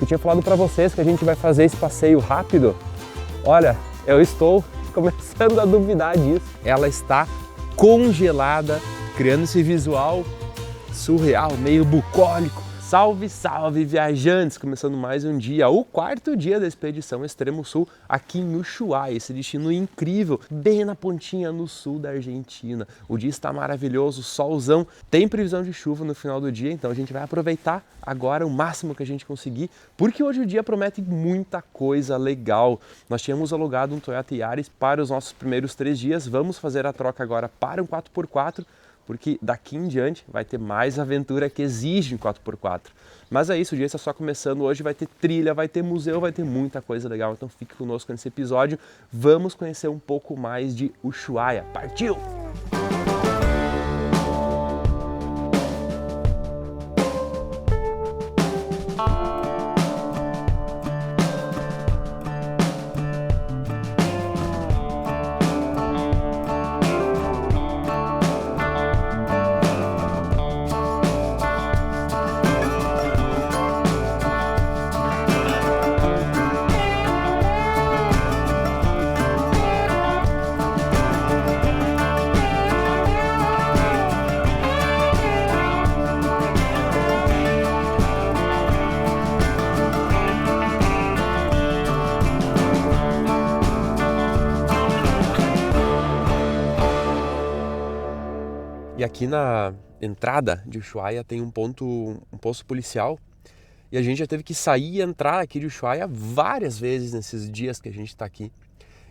Eu tinha falado para vocês que a gente vai fazer esse passeio rápido. Olha, eu estou começando a duvidar disso. Ela está congelada, criando esse visual surreal, meio bucólico. Salve, salve viajantes! Começando mais um dia, o quarto dia da expedição Extremo Sul aqui em Ushuaia, esse destino incrível, bem na pontinha no sul da Argentina. O dia está maravilhoso, solzão, tem previsão de chuva no final do dia, então a gente vai aproveitar agora o máximo que a gente conseguir, porque hoje o dia promete muita coisa legal. Nós tínhamos alugado um Toyota Yaris para os nossos primeiros 3 dias, vamos fazer a troca agora para um 4x4, porque daqui em diante vai ter mais aventura que exige um 4x4. Mas é isso, o dia está só começando, hoje vai ter trilha, vai ter museu, vai ter muita coisa legal, então fique conosco nesse episódio, vamos conhecer um pouco mais de Ushuaia. Partiu! E aqui na entrada de Ushuaia tem um posto policial e a gente já teve que sair e entrar aqui de Ushuaia várias vezes nesses dias que a gente está aqui.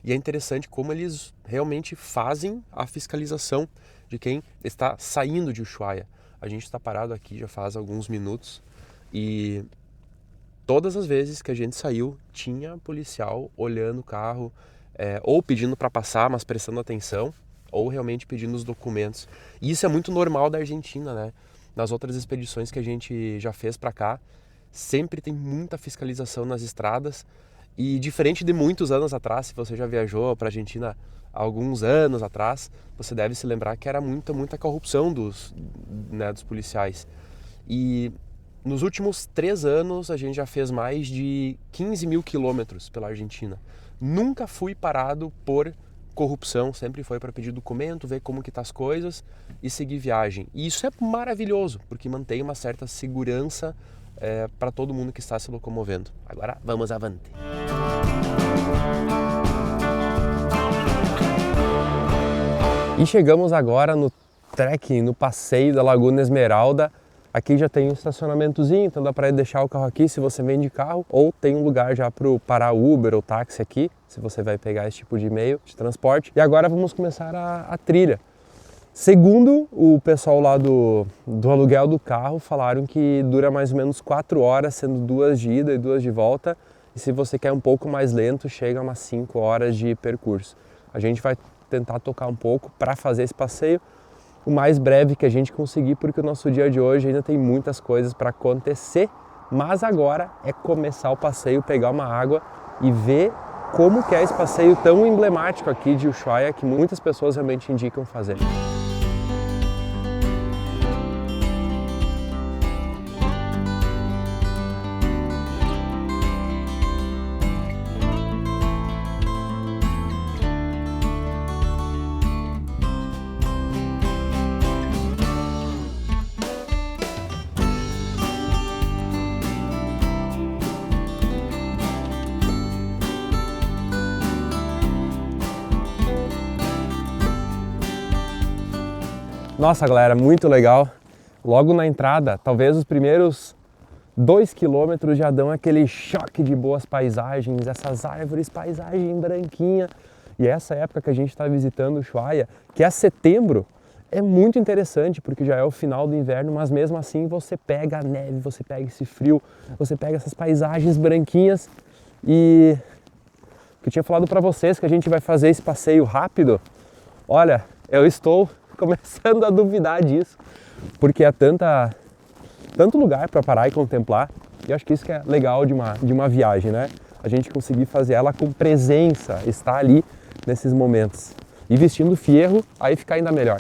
E é interessante como eles realmente fazem a fiscalização de quem está saindo de Ushuaia. A gente está parado aqui já faz alguns minutos e todas as vezes que a gente saiu tinha policial olhando o carro, ou pedindo para passar, mas prestando atenção, ou realmente pedindo os documentos. E isso é muito normal da Argentina, né? Nas outras expedições que a gente já fez para cá, sempre tem muita fiscalização nas estradas. E diferente de muitos anos atrás, se você já viajou para a Argentina há alguns anos atrás, você deve se lembrar que era muita corrupção dos policiais. E nos últimos 3 anos a gente já fez mais de 15 mil quilômetros pela Argentina. Nunca fui parado por corrupção, sempre foi para pedir documento, ver como que tá as coisas e seguir viagem. E isso é maravilhoso, porque mantém uma certa segurança para todo mundo que está se locomovendo. Agora vamos avante. E chegamos agora no trekking, no passeio da Laguna Esmeralda. Aqui já tem um estacionamentozinho, então dá para deixar o carro aqui se você vem de carro, ou tem um lugar já para parar Uber ou táxi aqui, se você vai pegar esse tipo de meio de transporte. E agora vamos começar a trilha. Segundo o pessoal lá do aluguel do carro, falaram que dura mais ou menos 4 horas, sendo 2 de ida e 2 de volta. E se você quer um pouco mais lento, chega a umas 5 horas de percurso. A gente vai tentar tocar um pouco para fazer esse passeio o mais breve que a gente conseguir, porque o nosso dia de hoje ainda tem muitas coisas para acontecer, mas agora é começar o passeio, pegar uma água e ver como que é esse passeio tão emblemático aqui de Ushuaia, que muitas pessoas realmente indicam fazer. Nossa galera, muito legal. Logo na entrada, talvez os primeiros 2 quilômetros já dão aquele choque de boas paisagens, essas árvores, paisagem branquinha. E essa época que a gente está visitando Ushuaia, que é setembro, é muito interessante porque já é o final do inverno, mas mesmo assim você pega a neve, você pega esse frio, você pega essas paisagens branquinhas. E eu tinha falado para vocês que a gente vai fazer esse passeio rápido. Olha, eu estou começando a duvidar disso, porque é tanto lugar para parar e contemplar, e eu acho que isso que é legal de uma viagem, né? A gente conseguir fazer ela com presença, estar ali nesses momentos. E vestindo fierro, aí fica ainda melhor.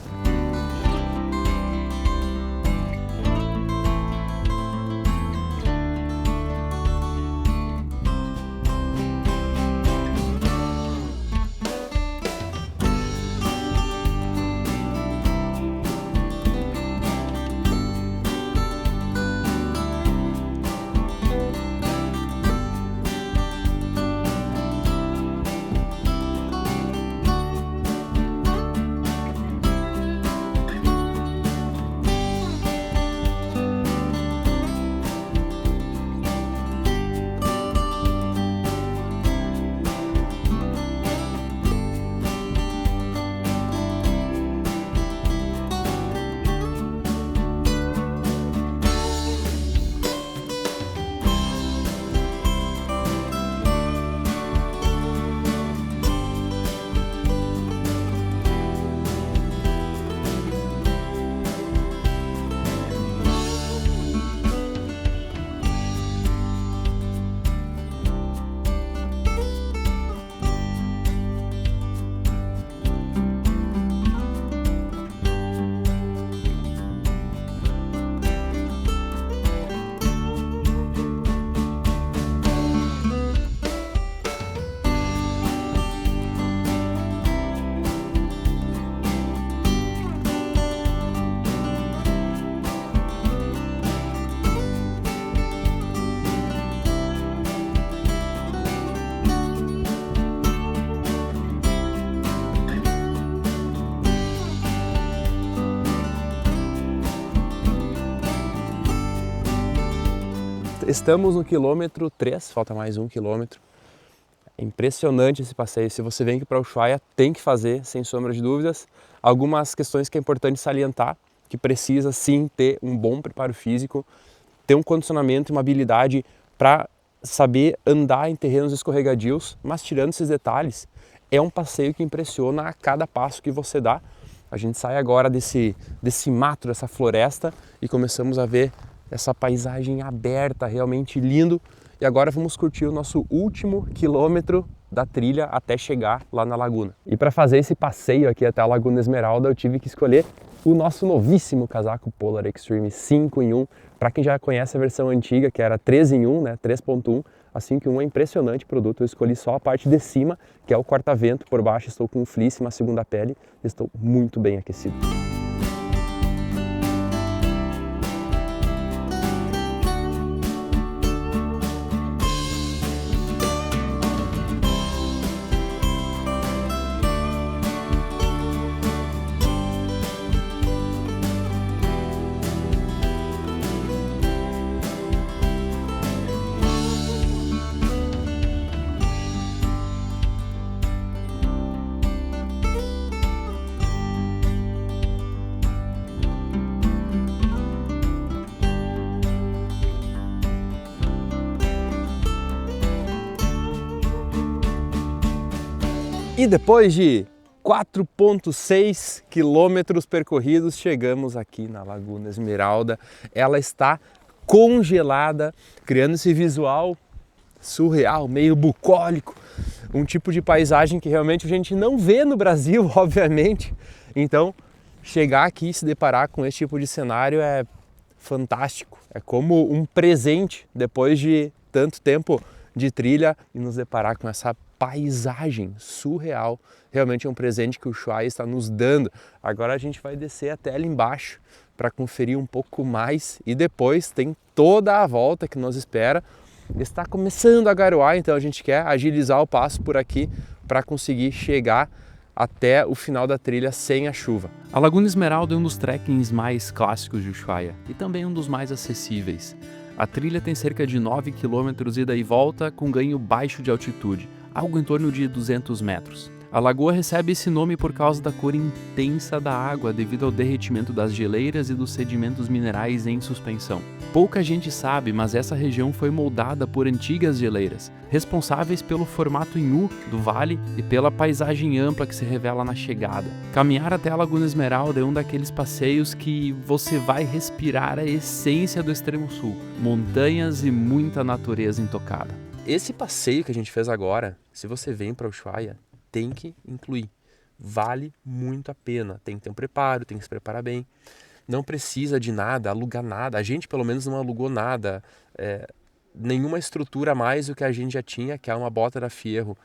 estamos no quilômetro 3, falta mais 1 quilômetro. É impressionante esse passeio, se você vem aqui para Ushuaia tem que fazer, sem sombra de dúvidas. Algumas questões que é importante salientar, que precisa sim ter um bom preparo físico, ter um condicionamento e uma habilidade para saber andar em terrenos escorregadios, mas tirando esses detalhes, é um passeio que impressiona a cada passo que você dá. A gente sai agora desse mato, dessa floresta e começamos a ver essa paisagem aberta, realmente lindo. E agora vamos curtir o nosso último quilômetro da trilha até chegar lá na laguna. E para fazer esse passeio aqui até a Laguna Esmeralda, eu tive que escolher o nosso novíssimo casaco Polar Extreme 5 em 1. Para quem já conhece a versão antiga, que era 3 em 1, né, 3.1, a 5 em 1 é impressionante produto. Eu escolhi só a parte de cima, que é o corta-vento. Por baixo estou com um fleece, uma segunda pele. Estou muito bem aquecido. E depois de 4,6 quilômetros percorridos, chegamos aqui na Laguna Esmeralda. Ela está congelada, criando esse visual surreal, meio bucólico, um tipo de paisagem que realmente a gente não vê no Brasil, obviamente. Então, chegar aqui e se deparar com esse tipo de cenário é fantástico. É como um presente depois de tanto tempo de trilha e nos deparar com essa paisagem surreal. Realmente é um presente que o Ushuaia está nos dando. Agora a gente vai descer até ali embaixo para conferir um pouco mais e depois tem toda a volta que nos espera. Está começando a garoar, então a gente quer agilizar o passo por aqui para conseguir chegar até o final da trilha sem a chuva. A Laguna Esmeralda é um dos trekkings mais clássicos de Ushuaia e também um dos mais acessíveis. A trilha tem cerca de 9 km ida e volta com ganho baixo de altitude, algo em torno de 200 metros. A lagoa recebe esse nome por causa da cor intensa da água devido ao derretimento das geleiras e dos sedimentos minerais em suspensão. Pouca gente sabe, mas essa região foi moldada por antigas geleiras, responsáveis pelo formato em U do vale e pela paisagem ampla que se revela na chegada. Caminhar até a Laguna Esmeralda é um daqueles passeios que você vai respirar a essência do extremo sul, montanhas e muita natureza intocada. Esse passeio que a gente fez agora, se você vem para Ushuaia, tem que incluir. Vale muito a pena. Tem que ter um preparo, tem que se preparar bem. Não precisa de nada, alugar nada. A gente pelo menos não alugou nada. Nenhuma estrutura a mais do que a gente já tinha, que é uma bota da Fierro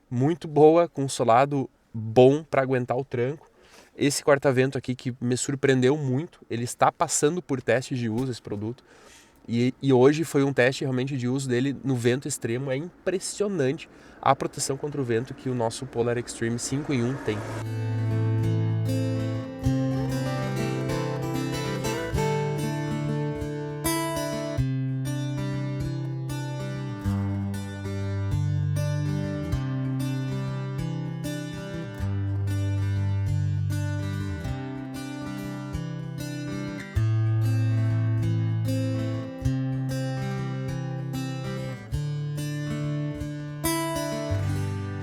muito boa, com um solado bom para aguentar o tranco. Esse corta-vento aqui que me surpreendeu muito, ele está passando por testes de uso, esse produto. E hoje foi um teste realmente de uso dele no vento extremo. É impressionante a proteção contra o vento que o nosso Polar Extreme 5 em 1 tem.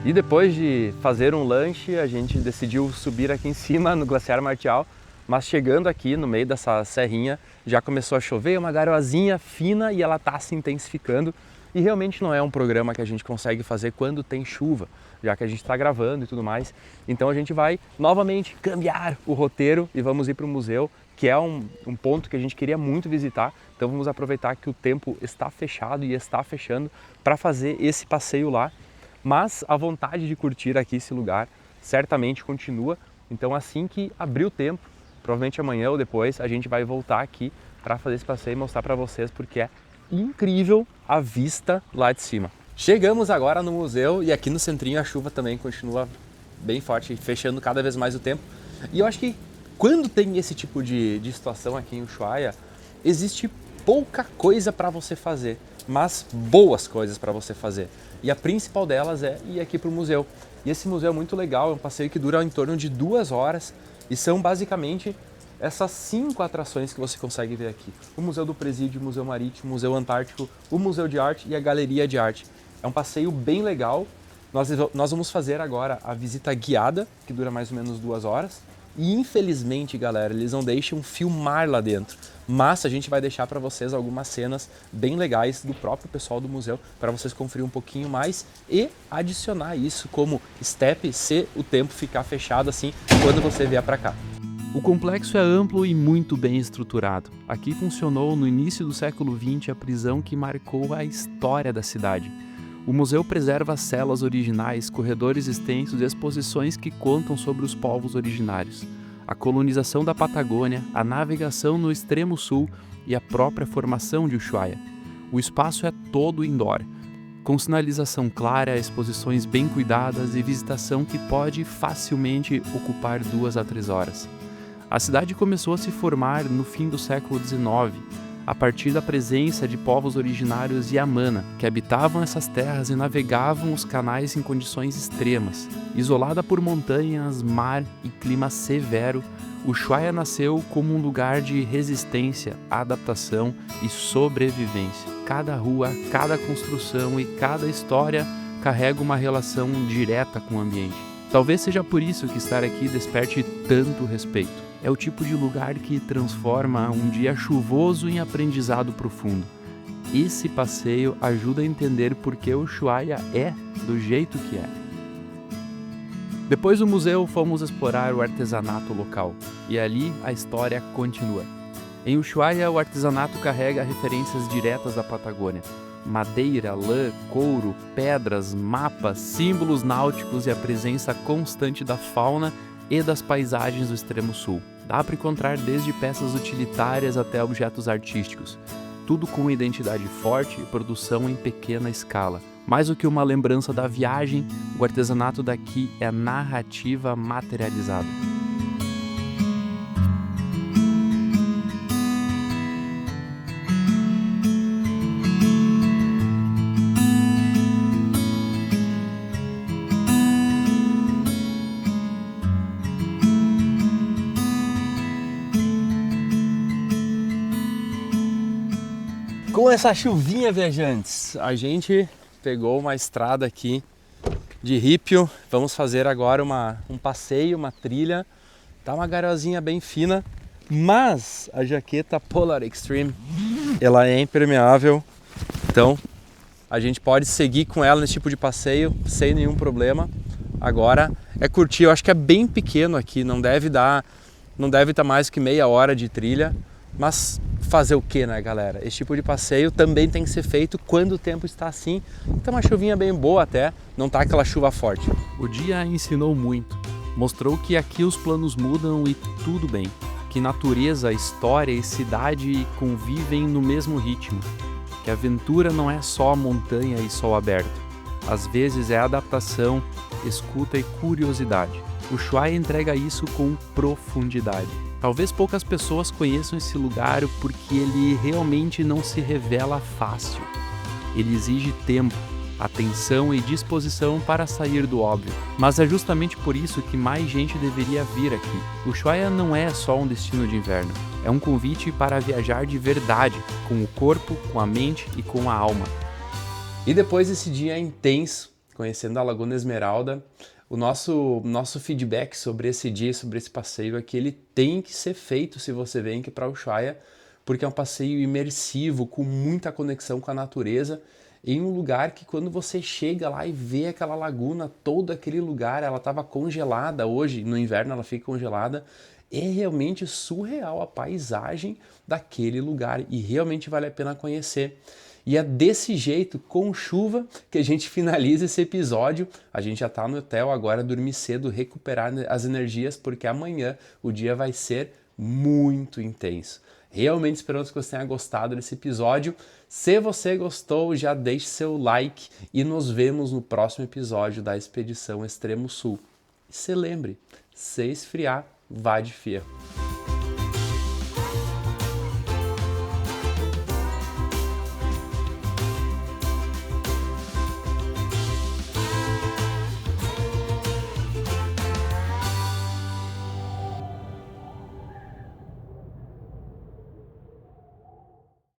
E depois de fazer um lanche, a gente decidiu subir aqui em cima no Glaciar Martial, mas chegando aqui no meio dessa serrinha já começou a chover, uma garoazinha fina e ela está se intensificando. E realmente não é um programa que a gente consegue fazer quando tem chuva, já que a gente está gravando e tudo mais. Então a gente vai novamente cambiar o roteiro e vamos ir para o museu, que é um ponto que a gente queria muito visitar. Então vamos aproveitar que o tempo está fechado e está fechando para fazer esse passeio lá. Mas a vontade de curtir aqui esse lugar certamente continua. Então assim que abrir o tempo, provavelmente amanhã ou depois, a gente vai voltar aqui para fazer esse passeio e mostrar para vocês, porque é incrível a vista lá de cima. Chegamos agora no museu e aqui no centrinho a chuva também continua bem forte, fechando cada vez mais o tempo. E eu acho que quando tem esse tipo de situação aqui em Ushuaia, existe pouca coisa para você fazer, mas boas coisas para você fazer. E a principal delas é ir aqui para o museu. E esse museu é muito legal, é um passeio que dura em torno de 2 horas e são basicamente essas 5 atrações que você consegue ver aqui. O Museu do Presídio, o Museu Marítimo, o Museu Antártico, o Museu de Arte e a Galeria de Arte. É um passeio bem legal. Nós vamos fazer agora a visita guiada, que dura mais ou menos 2 horas. E infelizmente, galera, eles não deixam filmar lá dentro. Mas a gente vai deixar para vocês algumas cenas bem legais do próprio pessoal do museu, para vocês conferir um pouquinho mais e adicionar isso como step se o tempo ficar fechado assim quando você vier para cá. O complexo é amplo e muito bem estruturado. Aqui funcionou no início do século XX a prisão que marcou a história da cidade. O museu preserva as celas originais, corredores extensos e exposições que contam sobre os povos originários, a colonização da Patagônia, a navegação no extremo sul e a própria formação de Ushuaia. O espaço é todo indoor, com sinalização clara, exposições bem cuidadas e visitação que pode facilmente ocupar 2 a 3 horas. A cidade começou a se formar no fim do século XIX, a partir da presença de povos originários Yamana, que habitavam essas terras e navegavam os canais em condições extremas. Isolada por montanhas, mar e clima severo, Ushuaia nasceu como um lugar de resistência, adaptação e sobrevivência. Cada rua, cada construção e cada história carrega uma relação direta com o ambiente. Talvez seja por isso que estar aqui desperte tanto respeito. É o tipo de lugar que transforma um dia chuvoso em aprendizado profundo. Esse passeio ajuda a entender por que Ushuaia é do jeito que é. Depois do museu, fomos explorar o artesanato local. E ali a história continua. Em Ushuaia, o artesanato carrega referências diretas da Patagônia. Madeira, lã, couro, pedras, mapas, símbolos náuticos e a presença constante da fauna e das paisagens do extremo sul. Dá para encontrar desde peças utilitárias até objetos artísticos, tudo com uma identidade forte e produção em pequena escala. Mais do que uma lembrança da viagem, o artesanato daqui é narrativa materializada. Com essa chuvinha, viajantes, a gente pegou uma estrada aqui de rípio. Vamos fazer agora um passeio, uma trilha. Tá uma garozinha bem fina, mas a jaqueta Polar Extreme, ela é impermeável. Então, a gente pode seguir com ela nesse tipo de passeio sem nenhum problema. Agora é curtir, eu acho que é bem pequeno aqui, não deve estar mais que meia hora de trilha, mas fazer o que, né, galera? Esse tipo de passeio também tem que ser feito quando o tempo está assim. Então uma chuvinha bem boa até, não tá aquela chuva forte. O dia ensinou muito. Mostrou que aqui os planos mudam e tudo bem. Que natureza, história e cidade convivem no mesmo ritmo. Que a aventura não é só montanha e sol aberto. Às vezes é adaptação, escuta e curiosidade. O Ushuaia entrega isso com profundidade. Talvez poucas pessoas conheçam esse lugar porque ele realmente não se revela fácil. Ele exige tempo, atenção e disposição para sair do óbvio. Mas é justamente por isso que mais gente deveria vir aqui. O Ushuaia não é só um destino de inverno. É um convite para viajar de verdade, com o corpo, com a mente e com a alma. E depois desse dia intenso, conhecendo a Laguna Esmeralda, o nosso feedback sobre esse dia, sobre esse passeio é que ele tem que ser feito se você vem aqui para Ushuaia, porque é um passeio imersivo, com muita conexão com a natureza, em um lugar que quando você chega lá e vê aquela laguna, todo aquele lugar, ela estava congelada hoje, no inverno ela fica congelada, é realmente surreal a paisagem daquele lugar e realmente vale a pena conhecer. E é desse jeito, com chuva, que a gente finaliza esse episódio. A gente já está no hotel agora, dormir cedo, recuperar as energias, porque amanhã o dia vai ser muito intenso. Realmente esperamos que você tenha gostado desse episódio. Se você gostou, já deixe seu like e nos vemos no próximo episódio da Expedição Extremo Sul. E se lembre, se esfriar, vá de ferro.